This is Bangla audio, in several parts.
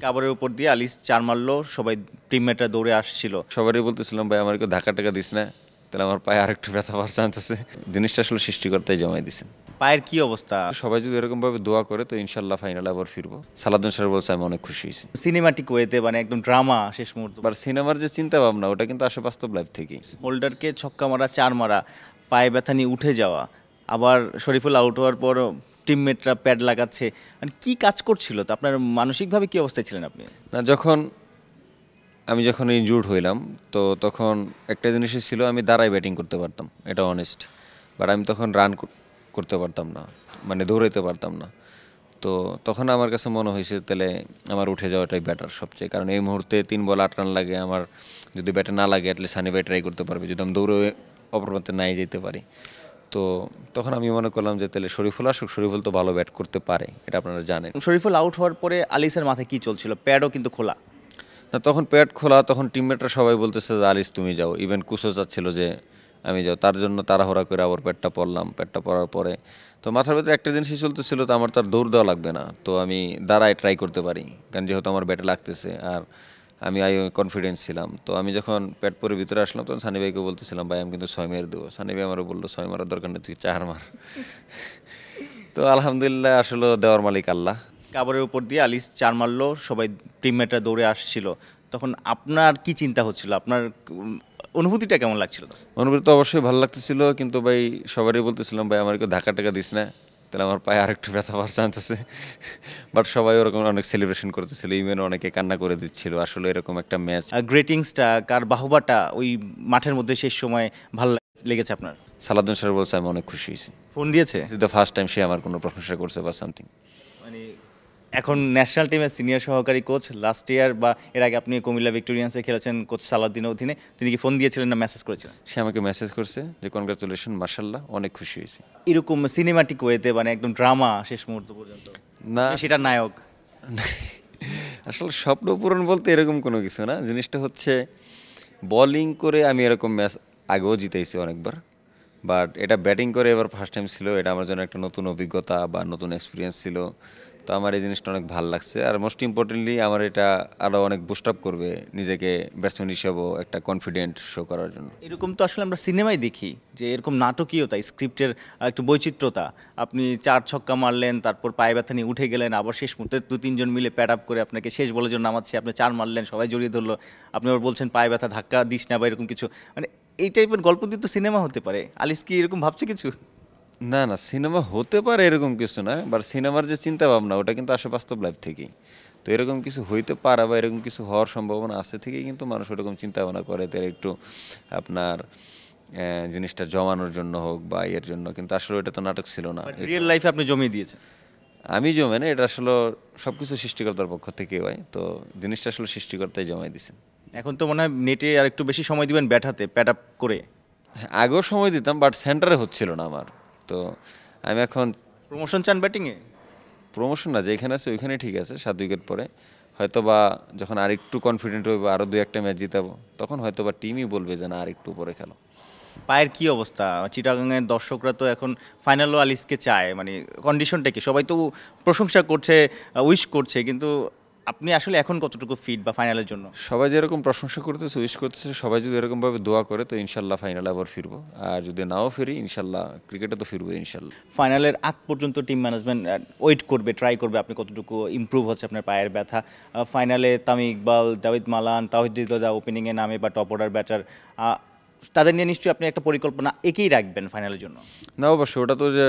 কাভারের উপর দিয়ে আলিস ৪ মারলো, সবাই টিমমেটরা দৌড়ে আসছিল। সবারই বলতেছিলাম ভাই আমার একটু ধাক্কা টাকা দিস না, তাহলে আমার পায়ে আরেকটু ব্যথা পাওয়ার চান্স আছে। জিনিসটা আসলে সৃষ্টিকর্তাই জমাই দিছে। পায়ের কি অবস্থা? সবাই যদি এরকম ভাবে দোয়া করে তো ইনশাল্লাহ ফাইনালে আবার ফিরবো। সালাউদ্দিন স্যার বলছে আমি অনেক খুশি হয়েছি। সিনেমাটিক ওয়েতে মানে একদম ড্রামা শেষ মুহূর্ত। আবার সিনেমার যে চিন্তা ভাবনা ওটা কিন্তু আসে বাস্তব লাইফ থেকেই। হোল্ডারকে ছক্কা মারা, ৪ মারা, পায়ে ব্যথা নিয়ে উঠে যাওয়া, আবার শরীফুল আউট হওয়ার পর টিমমেটরা প্যাড লাগাচ্ছে, মানে কি কাজ করছিল? তো আপনার মানসিকভাবে কি অবস্থায় ছিলেন আপনি? না যখন ইনজুর্ড হইলাম তো তখন একটা জিনিসই ছিল, আমি দাঁড়ায় ব্যাটিং করতে পারতাম, এটা অনেস্ট। বাট আমি তখন রান করতে পারতাম না, মানে দৌড়াইতে পারতাম না। তো তখন আমার কাছে মনে হয়েছে তাহলে আমার উঠে যাওয়াটাই বেটার সবচেয়ে, কারণ এই মুহূর্তে 3 বল 8 রান লাগে আমার। যদি ব্যাটে না লাগে অ্যাটলিস্ট সানি ভাই ট্রাই করতে পারবে, যদি আমি দৌড়ে অপর প্রান্তে নাই যেতে পারি। তো তখন আমি মনে করলাম যে তাহলে শরীফুল আসুক, শরীফুল তো ভালো ব্যাট করতে পারে, এটা আপনারা জানেন। শরীফুল আউট হওয়ার পরে আলিসের মাথায় কি চলছিল? প্যাডও কিন্তু খোলা। না তখন প্যাড খোলা, তখন টিমমেটরা সবাই বলতেছে যে আলিস তুমি যাও, ইভেন কুসও চাচ্ছিল যে আমি যাও, তার জন্য তাড়াহুড়া করে আবার প্যাডটা পরলাম। প্যাডটা পরার পরে তো মাথার ভিতরে একটা জিনিসই চলতেছিল, তো আমার তার দৌড় দেওয়া লাগবে না, তো আমি দাঁড়ায় ট্রাই করতে পারি, কারণ যেহেতু আমার ব্যাটে লাগতেছে আর আমি কনফিডেন্স ছিলাম। তো আমি যখন প্যাড পরে ভিতরে আসলাম তখন সানি ভাইকে বলতেছিলাম ভাই আমি কিন্তু 6 মেরে দেবো। সানি ভাই আমারও বললো 6 মারার দরকার নেই, তুই 4 মার। তো আলহামদুলিল্লাহ আসলে দেওয়ার মালিক আল্লাহ। কাভারের উপর দিয়ে আলিস ৪ মারলো, সবাই টিমমেটরা দৌড়ে আসছিল। তখন আপনার কি চিন্তা হচ্ছিল? আপনার অনুভূতিটা কেমন লাগছিল? অনুভূতি তো অবশ্যই ভালো লাগতেছিল, কিন্তু ভাই সবারই বলতেছিলাম ভাই আমার একটু ধাক্কা টাকা দিস না, তাহলে আমার পায়ে আরেকটু ব্যথা পাওয়ার চান্স আছে। বাট সবাই ওরকম অনেক সেলিব্রেশন করতেছিল, ইভেন অনেকে কান্না করে দিচ্ছিল। আসলে এরকম একটা ম্যাচ। গ্রেটিংসটা, কার বাহবাটা ওই মাঠের মধ্যে শেষ সময় ভালো লেগেছে আপনার? সালাউদ্দিন স্যার বলছে আমি অনেক খুশি হয়েছি। ফোন দিয়েছে? This is the first time সে আমার কোনো প্রশংসা করছে বা সামথিং। মানে এখন ন্যাশনাল টিমের সিনিয়র সহকারী কোচ, লাস্ট ইয়ার বা এর আগে আপনি কুমিল্লা ভিক্টোরিয়ান্সে খেলেছেন কোচ সালাউদ্দিনের অধীনে, তিনি কি ফোন দিয়েছিলেন না মেসেজ করেছিলেন? সে আমাকে মেসেজ করছে যে কনগ্রাচুলেশন, মার্শাল্লাহ, অনেক খুশি হয়েছি। এরকম সিনেমাটিক ওয়েতে মানে একদম ড্রামা শেষ মুহূর্ত পর্যন্ত, না সেটা নায়ক। আসলে স্বপ্ন পূরণ বলতে এরকম কোনো কিছু না। জিনিসটা হচ্ছে বোলিং করে আমি এরকম ম্যাচ আগেও জিতেছি অনেকবার, বাট এটা ব্যাটিং করে এবার ফার্স্ট টাইম ছিল। এটা আমার জন্য একটা নতুন অভিজ্ঞতা বা নতুন এক্সপিরিয়েন্স ছিল। তো আমার এই জিনিসটা অনেক ভালো লাগছে, আর মোস্ট ইম্পর্টেন্টলি আমার এটা আরও অনেক বুস্ট আপ করবে নিজেকে ব্যাটসম্যান হিসেবেও একটা কনফিডেন্ট শো করার জন্য। এরকম তো আসলে আমরা সিনেমায় দেখি যে এরকম নাটকীয়তা, স্ক্রিপ্টের একটু বৈচিত্র্যতা। আপনি 4 ছক্কা মারলেন, তারপর পায়ে ব্যথা নিয়ে উঠে গেলেন, আবার শেষ মুহূর্তে 2-3 জন মিলে প্যাড আপ করে আপনাকে শেষ বলের জন্য নামাচ্ছে, আপনি 4 মারলেন, সবাই জড়িয়ে ধরলো, আপনি আবার বলছেন পায়ে ব্যথা, ধাক্কা দিস না বা এরকম কিছু। মানে এই টাইপের গল্প দিয়ে তো সিনেমা হতে পারে। আলিস কি এরকম ভাবছে কিছু? না না, সিনেমা হতে পারে এরকম কিছু না, বাট সিনেমার যে চিন্তা ভাবনা ওটা কিন্তু আসে বাস্তব লাইফ থেকেই। তো এরকম কিছু হইতে পারে বা এরকম কিছু হওয়ার সম্ভাবনা আছে থেকেই কিন্তু মানুষ ওরকম চিন্তা ভাবনা করে, তার একটু আপনার জিনিসটা জমানোর জন্য হোক বা এর জন্য, কিন্তু আসলে এটা তো নাটক ছিল না। রিয়েল লাইফে আপনি জমিয়ে দিয়েছেন। আমি জমে না, এটা আসলে সব কিছু সৃষ্টিকর্তার পক্ষ থেকে হয়, তো জিনিসটা আসলে সৃষ্টিকর্তাই জমাই দিছেন। এখন তো মনে হয় নেটে আর একটু বেশি সময় দিবেন ব্যাট হাতে, প্যাড আপ করে। হ্যাঁ, আগেও সময় দিতাম বাট সেন্টারে হচ্ছিল না আমার। তো আমি এখন প্রমোশন চান ব্যাটিংয়ে? প্রমোশন না, যেখানে আছে ওইখানে ঠিক আছে, 7 উইকেট পরে হয়তো বা যখন আর একটু কনফিডেন্ট হইব, আরও 2-1টা ম্যাচ জিতাবো, তখন হয়তো বা টিমই বলবে যে না আর একটু উপরে খেলো। পায়ের কি অবস্থা? চিটাগাংয়ের দর্শকরা তো এখন ফাইনালও আলিসকে চায়, মানে কন্ডিশনটা কি? সবাই তো প্রশংসা করছে, উইশ করছে, কিন্তু আপনি আসলে এখন কতটুকু ফিট বা ফাইনালের জন্য? সবাই যেরকম প্রশংসা করতেছে, উইশ করতেছে, সবাই যদি এরকমভাবে দোয়া করে তো ইনশাল্লাহ ফাইনালে আবার ফিরবো। আর যদি নাও ফিরি ইনশাল্লাহ ক্রিকেটে তো ফিরবো ইনশাল্লাহ। ফাইনালের আগ পর্যন্ত টিম ম্যানেজমেন্ট ওয়েট করবে, ট্রাই করবে আপনি কতটুকু ইমপ্রুভ হচ্ছে আপনার পায়ের ব্যথা। ফাইনালে তামিম ইকবাল, দাউদ মালান, তাওহিদ হৃদয় ওপেনিংয়ে নামে বা টপ অর্ডার ব্যাটার, তাদের নিয়ে নিশ্চয়ই আপনি একটা পরিকল্পনা একেই রাখবেন ফাইনালের জন্য। না অবশ্যই, ওটা তো যে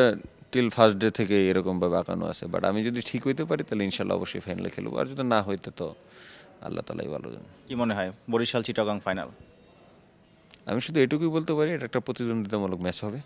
টিল ফার্স্ট ডে থেকে এরকমভাবে আঁকানো আছে, বাট আমি যদি ঠিক হইতে পারি তাহলে ইনশাল্লাহ অবশ্যই ফাইনালে খেলবো, আর যদি না হইতে তো আল্লাহ তালাই ভালো জানে। কি মনে হয় বরিশাল চিটাগাং ফাইনাল? আমি শুধু এটুকুই বলতে পারি এটা একটা প্রতিদ্বন্দ্বিতামূলক ম্যাচ হবে।